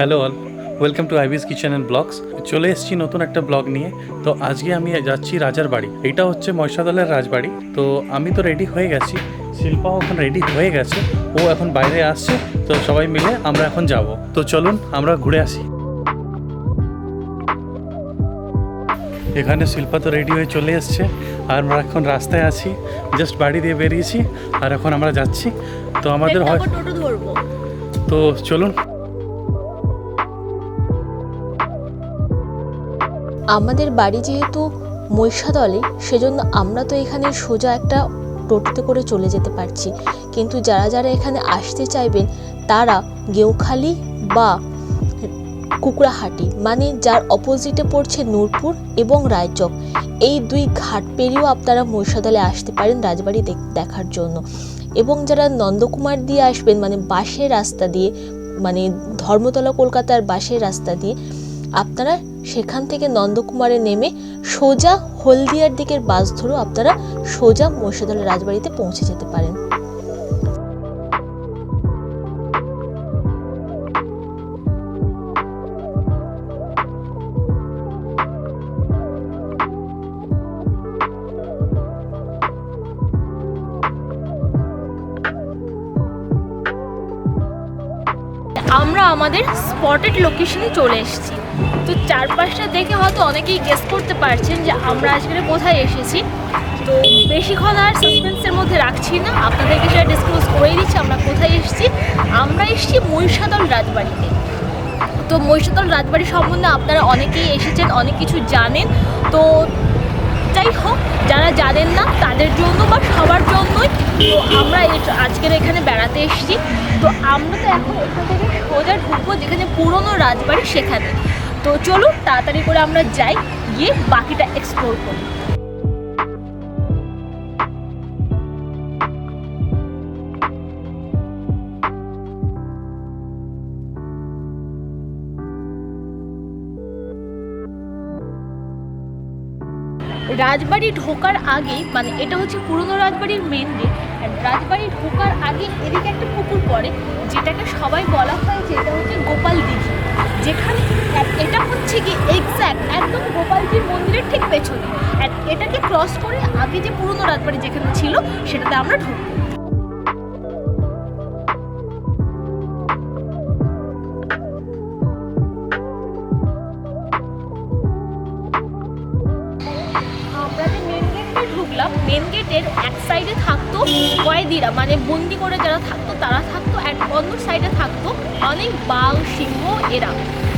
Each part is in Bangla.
Hello all, welcome to Ivy's kitchen and blogs. চলে এসেছি নতুন একটা ব্লগ নিয়ে। তো আজকে আমি যাচ্ছি রাজার বাড়ি। এটা হচ্ছে মহিষাদলের রাজবাড়ি। তো আমি তো রেডি হয়ে গেছি, শিল্পাও এখন রেডি হয়ে গেছে, ও এখন বাইরে আসছে। তো সবাই মিলে আমরা এখন যাব। তো চলুন আমরা ঘুরে আসি। এখানে শিল্পা তো রেডি হয়ে চলে এসছে, আর আমরা এখন রাস্তায় আছি, জাস্ট বাড়ি দিয়ে বেরিয়েছি আর এখন আমরা যাচ্ছি। তো আমাদের হয় টোটো ধরবো। তো চলুন। আমাদের বাড়ি যেহেতু মহিষাদলে, সেজন্য আমরা তো এখানে সোজা একটা টোটোতে করে চলে যেতে পারছি, কিন্তু যারা যারা এখানে আসতে চাইবেন তারা গেউখালি বা কুকড়াহাটি, মানে যার অপোজিটে পড়ছে নূরপুর এবং রায়চক, এই দুই ঘাট পেরিয়েও আপনারা মহিষাদলে আসতে পারেন রাজবাড়ি দেখার জন্য। এবং যারা নন্দকুমার দিয়ে আসবেন, মানে বাসের রাস্তা দিয়ে, মানে ধর্মতলা কলকাতার বাসের রাস্তা দিয়ে, আপনারা সেখান থেকে নন্দকুমারে নেমে সোজা হলদিয়ার দিকের বাস ধরেও আপনারা সোজা মহিষাদলের রাজবাড়িতে পৌঁছে যেতে পারেন। আমরা আমাদের স্পটেড লোকেশনে চলে এসেছি। তো চারপাশটা দেখে হয়তো অনেকেই গেস করতে পারছেন যে আমরা আজকে কোথায় এসেছি। তো বেশিক্ষণ আর সাসপেন্সের মধ্যে রাখছি না, আপনাদেরকে সেটা ডিসক্লোজ করেই দিচ্ছি আমরা কোথায় এসেছি। আমরা এসেছি মহিষাদল রাজবাড়িতে। তো মহিষাদল রাজবাড়ি সম্বন্ধে আপনারা অনেকেই এসেছেন, অনেক কিছু জানেন। তো যাই হোক, যারা জানেন না তাদের জন্য বা সবার জন্যই তো আমরা আজকের এখানে বেড়াতে এসেছি। তো আমরা তো এখন এখান থেকে সোজা ঢুকবো যেখানে পুরনো রাজবাড়ি, সেখানে। তো চলুন তাড়াতাড়ি করে আমরা যাই, গিয়ে বাকিটা এক্সপ্লোর করি। রাজবাড়ি ঢোকার আগে, মানে এটা হচ্ছে পুরনো রাজবাড়ির মেন গেট, অ্যান্ড রাজবাড়ি ঢোকার আগে এদিকে একটা পুকুর পড়ে, যেটাকে সবাই বলা হয় যে এটা হচ্ছে গোপাল দিঘি, যেখানে এটা হচ্ছে কি এক্স্যাক্ট একদম গোপালজির মন্দিরের ঠিক পেছনে। অ্যান্ড এটাকে ক্রস করে আগে যে পুরনো রাজবাড়ি যেখানে ছিল সেটাতে আমরা ঢুকবো। মেন গেটের এক সাইডে থাকতো কয়েদিরা, মানে বন্দি করে যারা থাকতো তারা থাকতো, অ্যান্ড অন্য সাইডে থাকতো অনেক বাঘ, সিংহ এরা।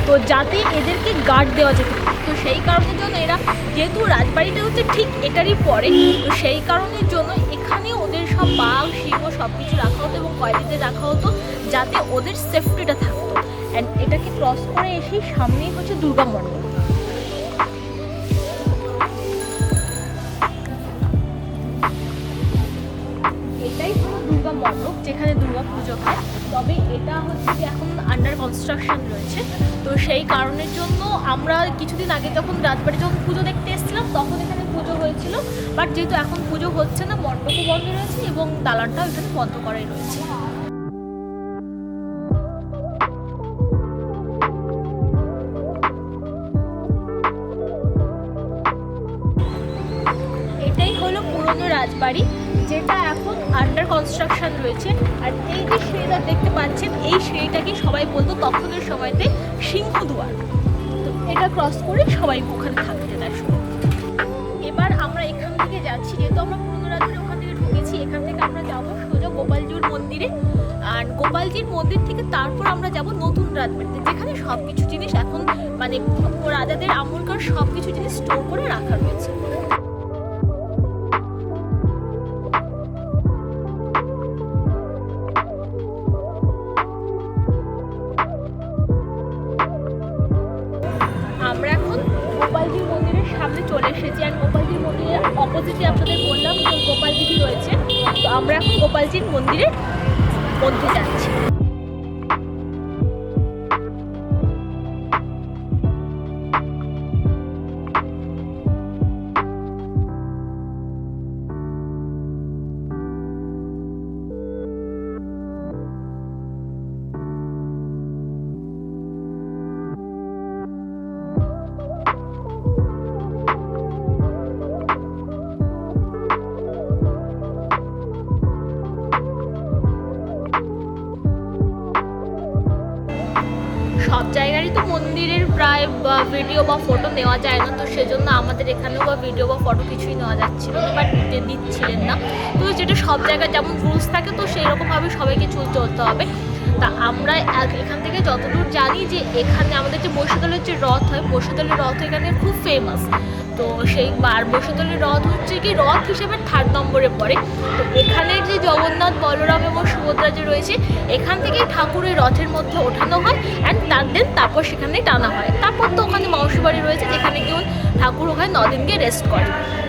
তো যাতে এদেরকে গার্ড দেওয়া যেত, তো সেই কারণের জন্য এরা, যেহেতু রাজবাড়িটা হচ্ছে ঠিক এটারই পরে, তো সেই কারণের জন্য এখানে ওদের সব বাঘ, সিংহ সব কিছু রাখা হতো এবং কয়েদিদের রাখা হতো যাতে ওদের সেফটিটা থাকতো। অ্যান্ড এটাকে ক্রস করে এসেই সামনেই হচ্ছে দুর্গা মণ্ডপ। এটাই হলো দুর্গা মণ্ডপ, যেখানে দুর্গা পুজো হয়। তবে এটা হচ্ছে যে এখন আন্ডার কনস্ট্রাকশন রয়েছে। তো সেই কারণের জন্য আমরা কিছুদিন আগে যখন রাজবাড়ি যখন পুজো দেখতে এসেছিলাম তখন এখানে পুজো হয়েছিল, বাট যেহেতু এখন পুজো হচ্ছে না, মণ্ডপও বন্ধ রয়েছে এবং দালানটাও এখানে বন্ধ করাই রয়েছে। এটাই হলো পুরনো রাজবাড়ি, যেটা এখন আন্ডার কনস্ট্রাকশন রয়েছে। আর এই যে সিঁড়িটা দেখতে পাচ্ছেন, এই সিঁড়িটাকে সবাই বলতো তখনের সময়তে সিংহদুয়ার। তো এটা ক্রস করে সবাই ওখানে থাকতে দেয়। এবার আমরা এখান থেকে যাচ্ছি, যেহেতু আমরা পুরনো রাজবাড়ি ওখান থেকে ঢুকেছি, এখান থেকে আমরা যাবো সোজা গোপালজির মন্দিরে। আর গোপালজির মন্দির থেকে তারপর আমরা যাব নতুন রাজবাড়িতে, যেখানে সব কিছু জিনিস এখন, মানে রাজাদের আমলকার সব কিছু জিনিস স্টোর করে রাখা রয়েছে। আমরা এখন গোপালজির মন্দিরের সামনে চলে এসেছি, আর গোপালজির মন্দিরের অপোজিটে আপনাদের বললাম যে গোপাল দিঘি রয়েছে। তো আমরা এখন গোপালজির মন্দিরের মধ্যে যাচ্ছি। সব জায়গারই তো মন্দিরের প্রায় ভিডিও বা ফটো নেওয়া যায় না, তো সেজন্য আমাদের এখানেও বা ভিডিও বা ফটো কিছুই নেওয়া যাচ্ছিল না, বাট দিচ্ছিলেন না। তো যেটা সব জায়গায় যেমন রুলস থাকে, তো সেই রকমভাবে সবাইকে চলতে হবে। তা আমরা এখান থেকে যতদূর জানি যে এখানে আমাদের যে বৈশ্যদলের যে রথ হয়, বৈশ্যদলের রথ এখানে খুব ফেমাস। তো সেই বৈশ্যদলের রথ হচ্ছে কি রথ হিসেবে 3rd নম্বরে পড়ে। তো এখানের যে জগন্নাথ, বলরাম এবং সুভদ্রা যে রয়েছে, এখান থেকেই ঠাকুরের রথের মধ্যে ওঠানো হয় অ্যান্ড তারপর সেখানে টানা হয়। তারপর তো ওখানে মাউসি বাড়ি রয়েছে, যেখানে গিয়ে ঠাকুর ওখানে 9 দিন গিয়ে রেস্ট করে।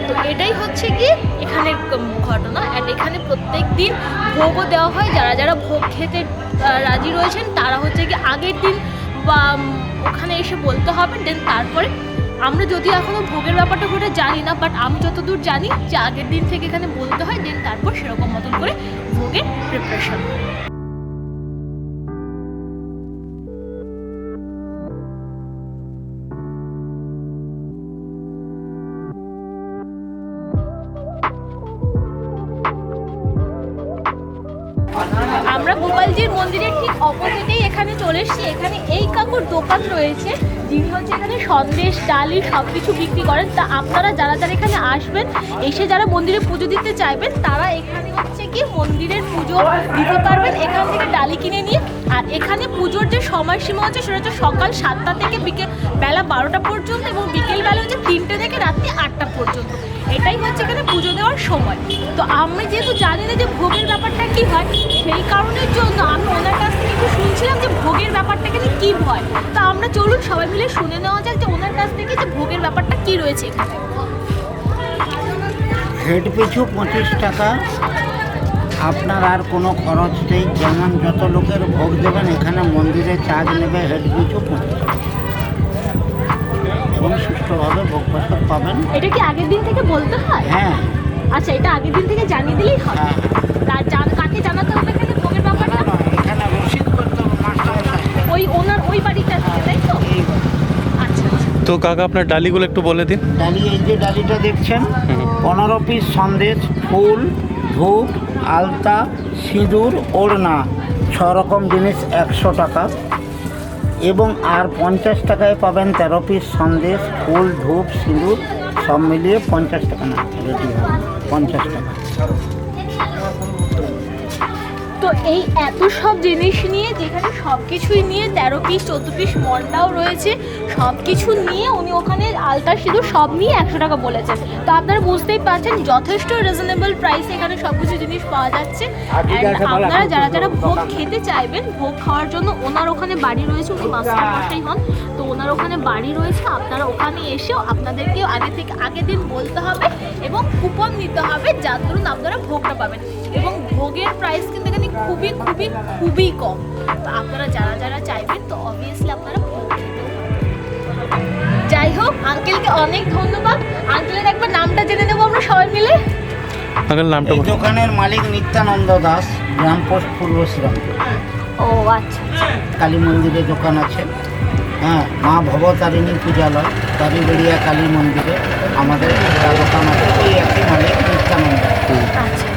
তো এটাই হচ্ছে গিয়ে এখানের ঘটনা। অ্যান্ড এখানে প্রত্যেক দিন ভোগও দেওয়া হয়। যারা যারা ভোগ খেতে রাজি রয়েছেন তারা হচ্ছে কি আগের দিন বা ওখানে এসে বলতে হবে, দেন তারপরে আমরা যদিও এখনও ভোগের ব্যাপারটা ওটা জানি না, বাট আমি যতদূর জানি যে আগের দিন থেকে এখানে বলতে হয়, দেন তারপর সেরকম মতন করে ভোগের প্রিপারেশন হয়। আমরা গোপালজির মন্দিরের ঠিক অপোজিটেই এখানে চলে এসেছি। এখানে এই কাকুর দোকান রয়েছে, যিনি হচ্ছে এখানে সন্দেশ, ডালি সব কিছু বিক্রি করেন। তা আপনারা যারা যারা এখানে আসবেন, এসে যারা মন্দিরে পুজো দিতে চাইবেন, তারা এখানে হচ্ছে কি মন্দিরের পুজো দিতে পারবেন এখান থেকে ডালি কিনে নিয়ে। আর এখানে পুজোর যে সময়সীমা হচ্ছে সেটা হচ্ছে সকাল 7টা থেকে বেলা 12টা পর্যন্ত, এবং বিকেলবেলা হচ্ছে 3টে থেকে রাত্রি 8টা পর্যন্ত। এটাই হচ্ছে এখানে পুজো দেওয়ার সময়। তো আমি যেহেতু জানি না যে ভোগের ব্যাপারটা কী হয়, সেই কারণের জন্য আমি ওনার কাছ থেকে একটু শুনছিলাম যে ভোগের ব্যাপারটা এখানে কী হয়। তা আমরা চলুন সবাই মিলে শুনে নেওয়া যাক যে ওনার কাছ থেকে যে ভোগের ব্যাপারটা কী রয়েছে এখানে। হেড পিছু 25 টাকা, আপনার আর কোনো খরচ নেই। যেমন যত লোকের ভোগ দেবেন এখানে মন্দিরে চার্জ নেবে হেড পিছু 25 টাকা, এবং সুষ্ঠুভাবে ভোগ প্রসাদ পাবেন। এটা কি আগের দিন থেকে বলতে হয়? হ্যাঁ। আচ্ছা, এটা আগের দিন থেকে জানিয়ে দিলেই হয়? হ্যাঁ। কাকে জানাতে হবে এখানে ভোগের ব্যাপারটা? এখানে রসিদ করতে হবে মাস্টারের কাছে। ওই বাড়িটা থেকে, তাই তো? আচ্ছা। তো কাকা আপনার ডালিগুলো একটু বলে দিন। ডালি, এই যে ডালিটা দেখছেন, 15 পিস সন্দেশ, ফুল, ধূপ, আলতা, সিঁদুর, ওড়না, 6 রকম জিনিস 100 টাকা। এবং আর 50 টাকায় পাবেন 13 পিস সন্দেশ, ফুল, ধূপ, সিঁদুর সব মিলিয়ে 50 টাকা না, রেডি হবে 50 টাকা। তো এই এত সব জিনিস নিয়ে, যেখানে সব কিছুই নিয়ে 13 পিস 14 পিস মন্ডাও রয়েছে, সব কিছু নিয়ে উনি ওখানে আলতা সিঁদুর সব নিয়ে 100 টাকা বলেছেন। তো আপনারা বুঝতেই পারছেন যথেষ্ট রিজনেবল প্রাইসে এখানে সব কিছু জিনিস পাওয়া যাচ্ছে। অ্যান্ড আপনারা যারা যারা ভোগ খেতে চাইবেন, ভোগ খাওয়ার জন্য ওনার ওখানে বাড়ি রয়েছে, উনি মাস্টার মশাই হন, তো ওনার ওখানে বাড়ি রয়েছে। আপনারা ওখানে এসেও আপনাদেরকেও আগের দিন বলতে হবে এবং কুপন নিতে হবে, যার ধরুন আপনারা ভোগটা পাবেন। এবং ভোগের প্রাইস কিন্তু এখানে খুবই খুবই খুবই কম। তো আপনারা যারা যারা চাইবেন, তো অবভিয়াসলি আপনারা ভোগ খেতে পারবেন। যাই হোক, আঙ্কেলকে অনেক ধন্যবাদ। আঙ্কেলের একবার নামটা জেনে নেবো আমরা সবাই মিলে। আঙ্কেল নামটা এই বলুন। দোকানের মালিক নিত্যানন্দ দাস, গ্রাম পোস্ট পূর্ব শ্রীরামপুর। ও আচ্ছা। কালী মন্দিরে দোকান আছে। হ্যাঁ, মা ভবতারিণী পূজালয়, কালীবেড়িয়া কালী মন্দিরে আমাদের একটা দোকান আছে। ওই একই মালিক নিত্যানন্দ। আচ্ছা।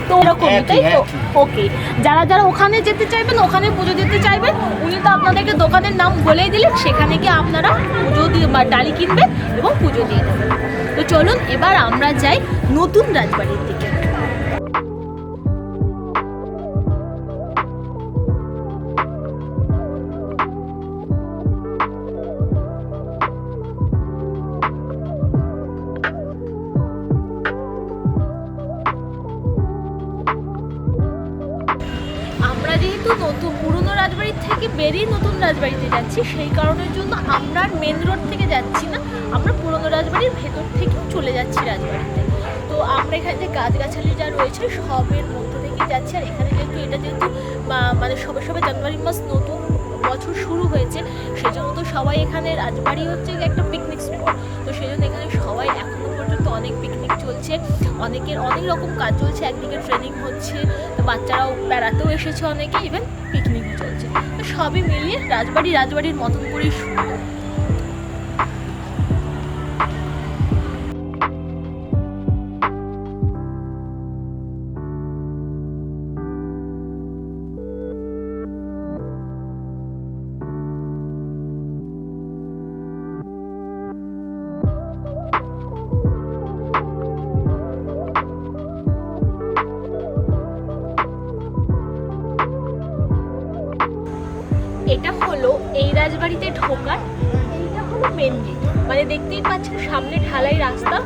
তো ওরকমই, তাই তো? ওকে, যারা যারা ওখানে যেতে চাইবেন, ওখানে পুজো দিতে চাইবেন, উনি তো আপনাদেরকে দোকানের নাম বলেই দিলেন, সেখানে গিয়ে আপনারা পুজো দিয়ে বা ডালি কিনবেন এবং পুজো দিয়ে দেবেন। তো চলুন এবার আমরা যাই নতুন রাজবাড়ির দিকে। যেহেতু পুরনো রাজবাড়ির থেকে বেরিয়ে নতুন রাজবাড়িতে যাচ্ছি, সেই কারণের জন্য আমরা মেন রোড থেকে যাচ্ছি না, আমরা পুরনো রাজবাড়ির ভেতর থেকেই চলে যাচ্ছি রাজবাড়িতে। তো আমরা এখানে যে গাছগাছালি যা রয়েছে সবের মধ্যে থেকেই যাচ্ছি। আর এখানে যেহেতু মানে সবে জানুয়ারি মাস নতুন বছর শুরু হয়েছে, সেজন্য তো সবাই এখানে রাজবাড়ি হচ্ছে একটা পিকনিক স্পট। তো সেই জন্য এখানে সবাই এখনো পর্যন্ত অনেক পিকনিক চলছে, অনেকের অনেক রকম কাজ চলছে। একদিকে ট্রেনিং হচ্ছে, তো বাচ্চারাও বেড়াতেও এসেছে, অনেকে ইভেন পিকনিকও চলছে। তো সবই মিলিয়ে রাজবাড়ির মতন করেই শুরু। হলো এই রাজবাড়িতে ঢোকার, এইটা হলো মেন গেট। মানে দেখতেই পাচ্ছেন সামনে ঢালাই রাস্তা,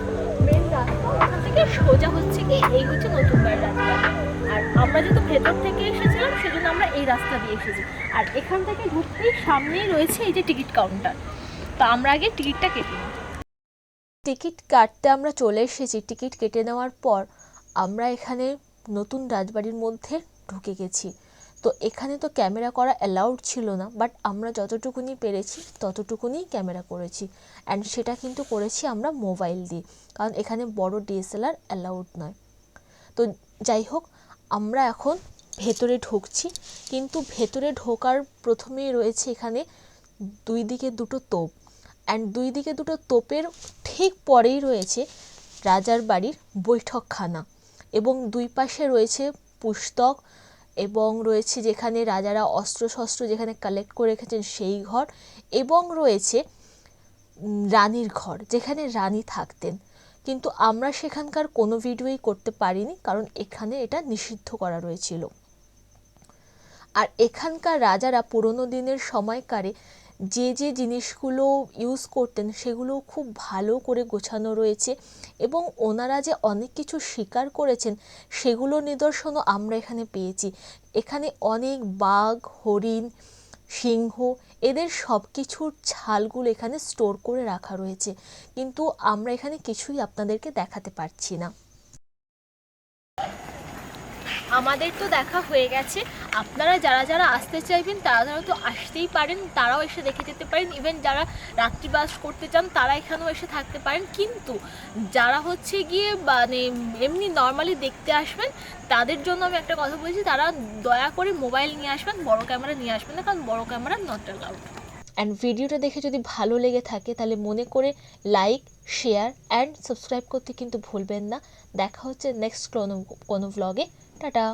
মেন রাস্তা, ওখান থেকে সোজা হচ্ছে কি এই হচ্ছে নতুন বাড়ির রাস্তা। আর আমরা যেহেতু ভেতর থেকে এসেছিলাম সেজন্য আমরা এই রাস্তা দিয়ে এসেছি। আর এখান থেকে ঢুকতেই সামনেই রয়েছে এই যে টিকিট কাউন্টার। তো আমরা আগে টিকিটটা কেটে নিই। টিকিট কাটতে আমরা চলে এসেছি। টিকিট কেটে নেওয়ার পর আমরা এখানে নতুন রাজবাড়ির মধ্যে ঢুকে গেছি। তো এখানে তো ক্যামেরা করা অ্যালাউড ছিল না, বাট আমরা যতটুকুনি পেরেছি ততটুকুনি ক্যামেরা করেছি। অ্যান্ড সেটা কিন্তু করেছি আমরা মোবাইল দিয়ে, কারণ এখানে বড় ডিএসএলআর অ্যালাউড নয়। তো যাই হোক, আমরা এখন ভেতরে ঢুকছি। কিন্তু ভেতরে ঢোকার প্রথমেই রয়েছে এখানে দুই দিকে দুটো তোপ, অ্যান্ড দুই দিকে দুটো তোপের ঠিক পরেই রয়েছে রাজার বাড়ির বৈঠকখানা, এবং দুই পাশে রয়েছে পুস্তক, এবং রয়েছে যেখানে রাজারা অস্ত্রশস্ত্র যেখানে কালেক্ট করে রেখেছেন সেই ঘর, এবং রয়েছে রানীর ঘর যেখানে রানী থাকতেন। কিন্তু আমরা সেখানকার কোনো ভিডিওই করতে পারিনি, কারণ এখানে এটা নিষিদ্ধ করা রয়েছিল। আর এখানকার রাজারা পুরনো দিনের সময়কারে যে যে জিনিসগুলো ইউজ করতেন সেগুলো খুব ভালো করে গোছানো রয়েছে, এবং ওনারা যে অনেক কিছু শিকার করেছেন সেগুলো নিদর্শনও আমরা এখানে পেয়েছি। এখানে অনেক বাঘ, হরিণ, সিংহ, এদের সব কিছুর ছালগুলো এখানে স্টোর করে রাখা রয়েছে, কিন্তু আমরা এখানে কিছুই আপনাদেরকে দেখাতে পারছি না। আমাদের তো দেখা হয়ে গেছে। আপনারা যারা যারা আসতে চাইবেন তারা তো আসতেই পারেন, তারাও এসে দেখে যেতে পারেন। ইভেন যারা রাত্রিবাস করতে চান তারা এখানেও এসে থাকতে পারেন। কিন্তু যারা হচ্ছে গিয়ে মানে এমনি নর্মালি দেখতে আসবেন তাদের জন্য আমি একটা কথা বলছি, তারা দয়া করে মোবাইল নিয়ে আসবেন, বড় ক্যামেরা নিয়ে আসবেন না, কারণ বড় ক্যামেরা নট অ্যালাউড। অ্যান্ড ভিডিওটা দেখে যদি ভালো লেগে থাকে তাহলে মনে করে লাইক, শেয়ার অ্যান্ড সাবস্ক্রাইব করতে কিন্তু ভুলবেন না। দেখা হচ্ছে নেক্সট কোনো ব্লগে। টাটা।